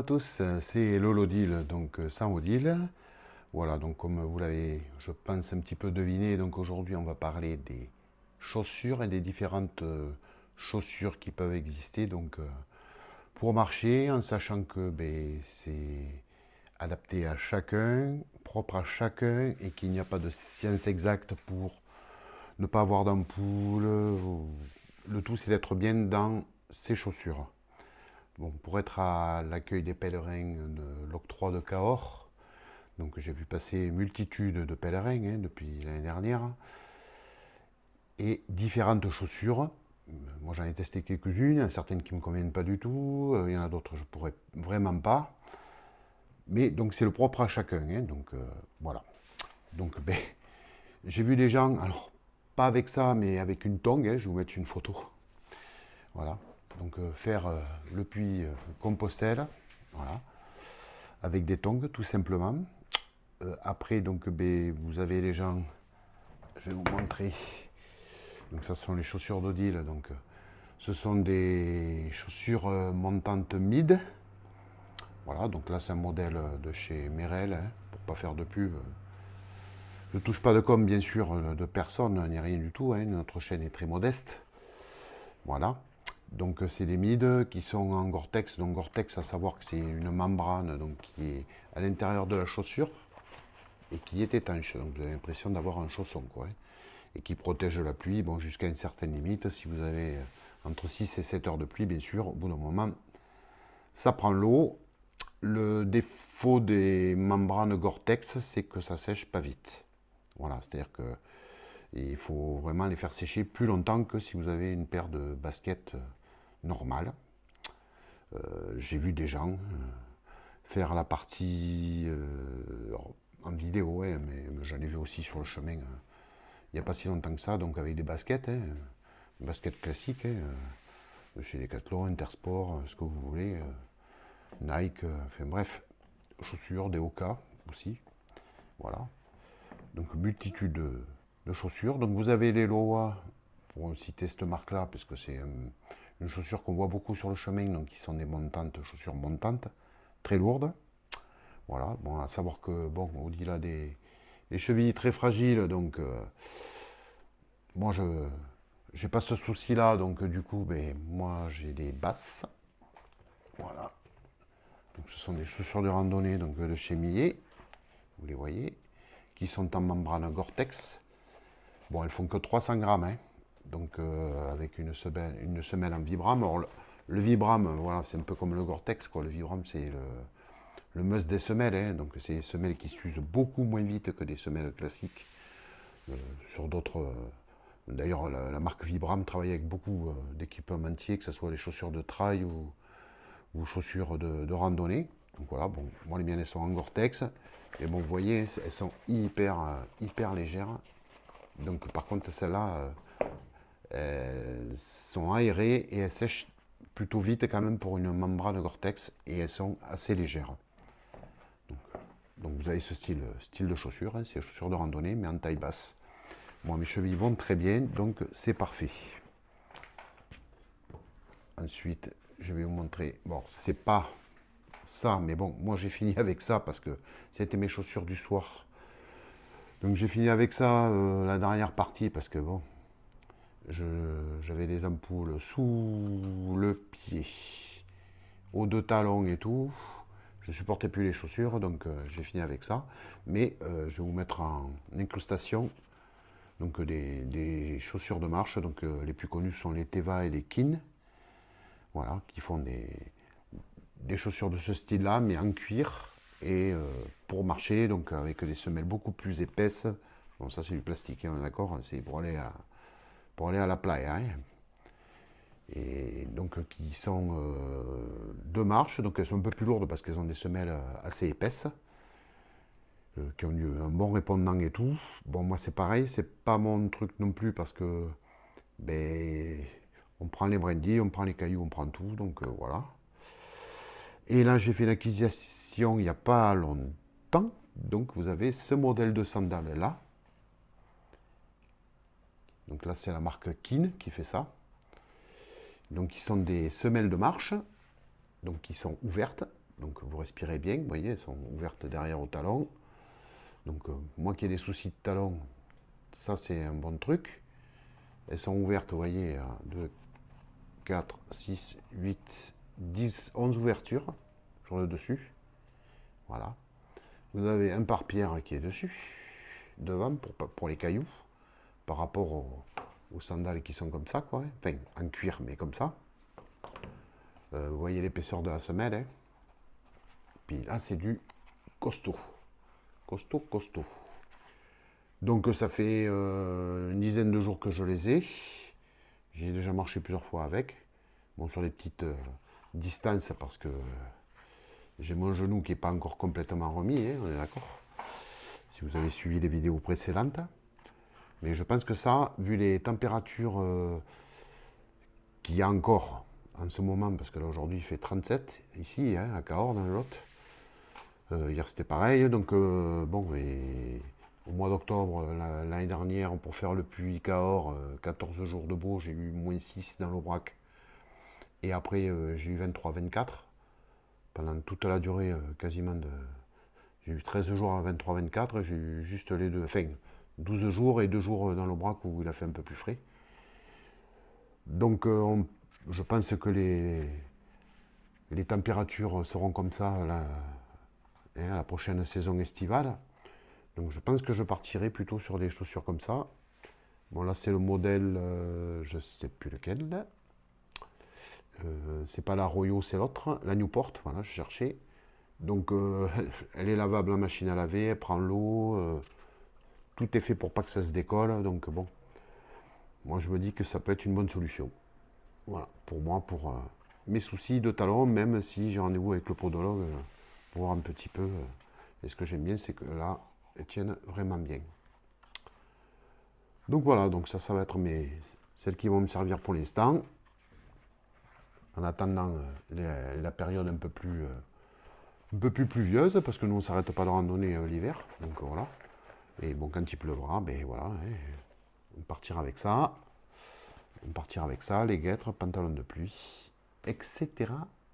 tous, c'est Lolo Deal, donc sans Odile. Voilà, donc comme vous l'avez, je pense, un petit peu deviné, donc aujourd'hui on va parler des chaussures et des différentes chaussures qui peuvent exister donc pour marcher, en sachant que ben, c'est adapté à chacun, propre à chacun, et qu'il n'y a pas de science exacte pour ne pas avoir d'ampoule. Le tout c'est d'être bien dans ses chaussures. Bon, pour être à l'accueil des pèlerins de l'octroi de Cahors, donc j'ai vu passer multitude de pèlerins depuis l'année dernière, et différentes chaussures. Moi j'en ai testé quelques-unes, il y en a certaines qui ne me conviennent pas du tout, il y en a d'autres je ne pourrais vraiment pas. Mais donc c'est le propre à chacun, donc voilà. Donc ben, j'ai vu des gens, alors pas avec ça, mais avec une tongue, je vais vous mettre une photo. Voilà. Donc faire le puits Compostelle, voilà, avec des tongs tout simplement. Après, donc, ben, vous avez les gens, je vais vous montrer. Donc, ça sont les chaussures d'Odile. Donc, ce sont des chaussures montantes mid. Voilà, donc là, c'est un modèle de chez Merrell, pour pas faire de pub. Je ne touche pas de com, bien sûr, de personne, ni rien du tout. Notre chaîne est très modeste. Voilà. Donc, c'est des mid qui sont en Gore-Tex. Donc, Gore-Tex, à savoir que c'est une membrane donc, qui est à l'intérieur de la chaussure et qui est étanche. Donc vous avez l'impression d'avoir un chausson, quoi. Et qui protège la pluie, bon, jusqu'à une certaine limite. Si vous avez entre 6 et 7 heures de pluie, bien sûr, au bout d'un moment, ça prend l'eau. Le défaut des membranes Gore-Tex, c'est que ça sèche pas vite. Voilà, c'est-à-dire que il faut vraiment les faire sécher plus longtemps que si vous avez une paire de baskets normales. J'ai vu des gens faire la partie en vidéo, mais j'en ai vu aussi sur le chemin il n'y a pas si longtemps que ça, donc avec des baskets, baskets classiques, de chez Decathlon, Intersport, ce que vous voulez, Nike, enfin bref, chaussures, des Hoka aussi, voilà. Donc multitude de chaussures. Donc vous avez les Loa, pour citer cette marque-là, parce que c'est une chaussure qu'on voit beaucoup sur le chemin, donc qui sont des montantes, chaussures montantes, très lourdes. Voilà, bon, à savoir que, bon, au-delà des chevilles très fragiles, donc moi je n'ai pas ce souci-là, donc du coup, ben, moi j'ai des basses. Voilà. Donc ce sont des chaussures de randonnée donc, de chez Millet, vous les voyez, qui sont en membrane Gore-Tex. Bon, elles font que 300 grammes, donc avec une semelle en Vibram. Alors, le Vibram, voilà, c'est un peu comme le Gore-Tex, quoi. Le Vibram, c'est le must des semelles, donc c'est des semelles qui s'usent beaucoup moins vite que des semelles classiques. Sur d'autres. D'ailleurs, la marque Vibram travaille avec beaucoup d'équipementiers, que ce soit les chaussures de trail ou chaussures de randonnée. Donc voilà, bon, moi les miennes elles sont en Gore-Tex. Et bon, vous voyez, elles sont hyper légères. Donc par contre, celles-là, elles sont aérées et elles sèchent plutôt vite quand même pour une membrane Gore-Tex. Et elles sont assez légères. Donc vous avez ce style de chaussures, c'est des chaussures de randonnée, mais en taille basse. Moi, mes chevilles vont très bien, donc c'est parfait. Ensuite, je vais vous montrer. Bon, c'est pas ça, mais bon, moi j'ai fini avec ça parce que c'était mes chaussures du soir. Donc j'ai fini avec ça la dernière partie parce que bon, j'avais des ampoules sous le pied, aux deux talons et tout. Je ne supportais plus les chaussures, donc j'ai fini avec ça. Mais je vais vous mettre en incrustation donc des chaussures de marche. Donc les plus connues sont les Teva et les Kin. Voilà, qui font des chaussures de ce style-là, mais en cuir. Et pour marcher, donc avec des semelles beaucoup plus épaisses. Bon, ça c'est du plastique, on est d'accord, c'est pour aller à la playa. Et donc qui sont de marche, donc elles sont un peu plus lourdes parce qu'elles ont des semelles assez épaisses, qui ont eu un bon répondant et tout. Bon, moi c'est pareil, c'est pas mon truc non plus parce que ben, on prend les brindilles, on prend les cailloux, on prend tout, donc voilà. Et là j'ai fait l'acquisition il n'y a pas longtemps, donc vous avez ce modèle de sandales là. Donc là c'est la marque Kin qui fait ça. Donc qui sont des semelles de marche, donc qui sont ouvertes Donc vous respirez bien, vous voyez, elles sont ouvertes derrière au talon. Donc moi qui ai des soucis de talon, ça c'est un bon truc. Elles sont ouvertes, vous voyez, à 2, 4, 6, 8, 10, 11 ouvertures sur le dessus. Voilà. Vous avez un pare-pierre qui est dessus, devant, pour les cailloux, par rapport aux sandales qui sont comme ça, quoi. Enfin, en cuir, mais comme ça. Vous voyez l'épaisseur de la semelle, hein. Puis là, c'est du costaud. Costaud, costaud. Donc ça fait une dizaine de jours que je les ai. J'ai déjà marché plusieurs fois avec. Bon, sur les petites distances, parce que j'ai mon genou qui n'est pas encore complètement remis, hein, on est d'accord. Si vous avez suivi les vidéos précédentes. Mais je pense que ça, vu les températures qu'il y a encore en ce moment, parce que là aujourd'hui il fait 37 ici, hein, à Cahors dans le Lot. Hier c'était pareil, donc bon, et au mois d'octobre l'année dernière, pour faire le puits Cahors, 14 jours de beau, j'ai eu -6 dans l'Aubrac. Et après j'ai eu 23-24 pendant toute la durée quasiment de. J'ai eu 13 jours à 23-24, j'ai eu juste les deux, enfin 12 jours et 2 jours dans l'Aubrac où il a fait un peu plus frais. Donc je pense que les températures seront comme ça là, hein, à la prochaine saison estivale. Donc je pense que je partirai plutôt sur des chaussures comme ça. Bon là c'est le modèle, je ne sais plus lequel. C'est pas la Royo, c'est l'autre, la Newport, voilà, je cherchais. Donc elle est lavable en machine à laver, elle prend l'eau, tout est fait pour pas que ça se décolle, donc bon. Moi je me dis que ça peut être une bonne solution. Voilà, pour moi, pour mes soucis de talon, même si j'ai rendez-vous avec le podologue pour voir un petit peu. Et ce que j'aime bien, c'est que là, elles tiennent vraiment bien. Donc voilà, donc ça va être celles qui vont me servir pour l'instant. En attendant la période un peu plus pluvieuse, parce que nous on ne s'arrête pas de randonner l'hiver. Donc voilà. Et bon, quand il pleuvra, ben voilà, hein, on partira avec ça. On partira avec ça, les guêtres, pantalons de pluie, etc.,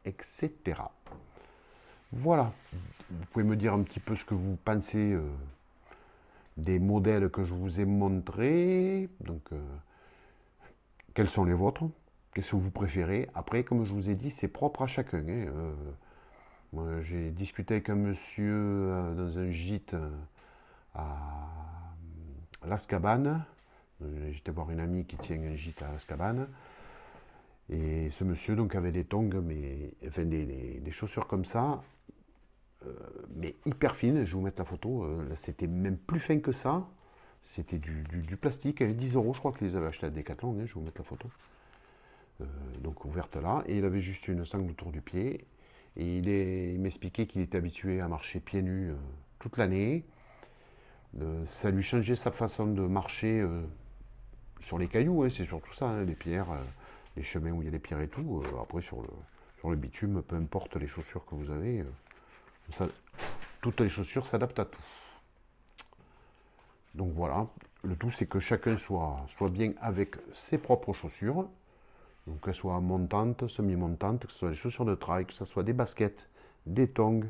etc. Voilà. Vous pouvez me dire un petit peu ce que vous pensez des modèles que je vous ai montrés. Donc, quels sont les vôtres? Qu'est-ce que vous préférez? Après, comme je vous ai dit, c'est propre à chacun, hein. Moi, j'ai discuté avec un monsieur dans un gîte à Las Cabanes. J'étais voir une amie qui tient un gîte à Las Cabanes. Et ce monsieur donc avait des tongs, mais enfin des chaussures comme ça, mais hyper fines. Je vais vous mettre la photo. Là, c'était même plus fin que ça. C'était du plastique. 10 euros, je crois qu'il les avait achetés à Decathlon. Hein, je vais vous mettre la photo. Donc ouverte là. Et il avait juste une sangle autour du pied. Et il m'expliquait qu'il était habitué à marcher pieds nus toute l'année. Ça lui changeait sa façon de marcher sur les cailloux, hein, c'est surtout ça, hein, les pierres, les chemins où il y a les pierres et tout. Après, sur le bitume, peu importe les chaussures que vous avez, toutes les chaussures s'adaptent à tout. Donc voilà, le tout c'est que chacun soit bien avec ses propres chaussures. Donc qu'elles soient montantes, semi-montantes, que ce soit des chaussures de trail, que ce soit des baskets, des tongs,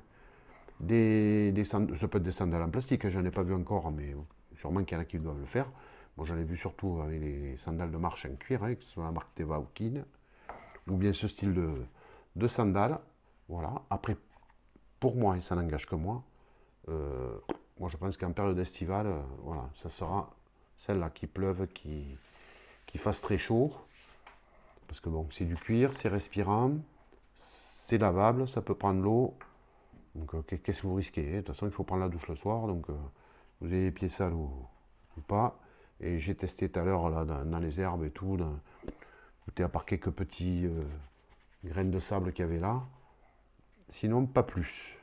ça peut être des sandales en plastique, j'en ai pas vu encore, mais sûrement qu'il y en a qui doivent le faire. Moi j'en ai vu surtout avec les sandales de marche en cuir, hein, que ce soit la marque Teva ou Kin, ou bien ce style de sandales. Voilà. Après, pour moi, et ça n'engage que moi, moi je pense qu'en période estivale, voilà, ça sera celle-là qui pleuve, qui fasse très chaud. Parce que bon, c'est du cuir, c'est respirant, c'est lavable, ça peut prendre l'eau. Donc qu'est-ce que vous risquez? De toute façon, il faut prendre la douche le soir, donc vous avez les pieds sales ou pas. Et j'ai testé tout à l'heure là dans les herbes et tout. Écoutez, à part quelques petits graines de sable qu'il y avait là. Sinon, pas plus.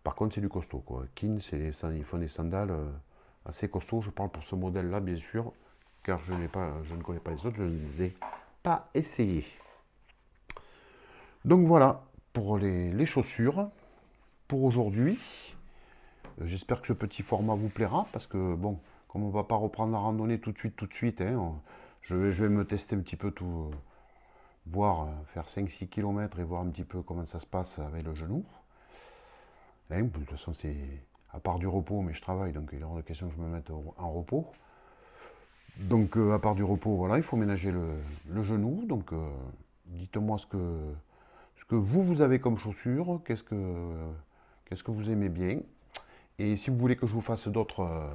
Par contre, c'est du costaud, quoi. Kin, ils font des sandales assez costauds. Je parle pour ce modèle-là, bien sûr, car je ne connais pas les autres, je ne les ai pas essayés. Donc voilà pour les chaussures pour aujourd'hui. J'espère que ce petit format vous plaira, parce que bon, comme on ne va pas reprendre la randonnée tout de suite, hein, je vais me tester un petit peu voir, faire 5-6 km et voir un petit peu comment ça se passe avec le genou. Hein, de toute façon, c'est à part du repos, mais je travaille, donc il est hors de question que je me mette en repos. Donc, à part du repos, voilà, il faut ménager le genou. Donc, dites-moi ce que vous avez comme chaussures, qu'est-ce que vous aimez bien. Et si vous voulez que je vous fasse d'autres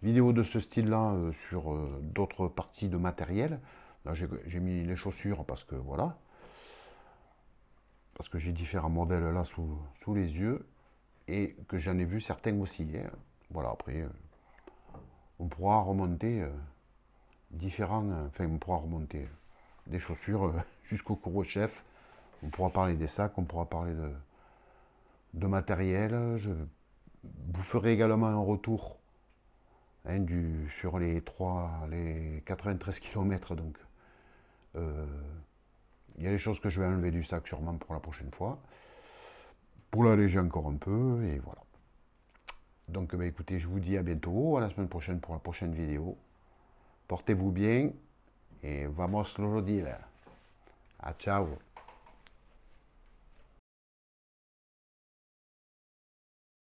vidéos de ce style-là sur d'autres parties de matériel, là j'ai mis les chaussures parce que voilà, parce que j'ai différents modèles là sous les yeux et que j'en ai vu certains aussi. Hein. Voilà, après, on pourra remonter enfin, on pourra remonter des chaussures jusqu'au cours au chef. On pourra parler des sacs, on pourra parler de matériel. Je vous ferai également un retour hein, sur les 93 km. Donc, il y a des choses que je vais enlever du sac sûrement pour la prochaine fois. Pour l'alléger encore un peu, et voilà. Donc, bah, écoutez, je vous dis à bientôt, à la semaine prochaine pour la prochaine vidéo. Portez-vous bien, et vamos los días. Ah, ciao.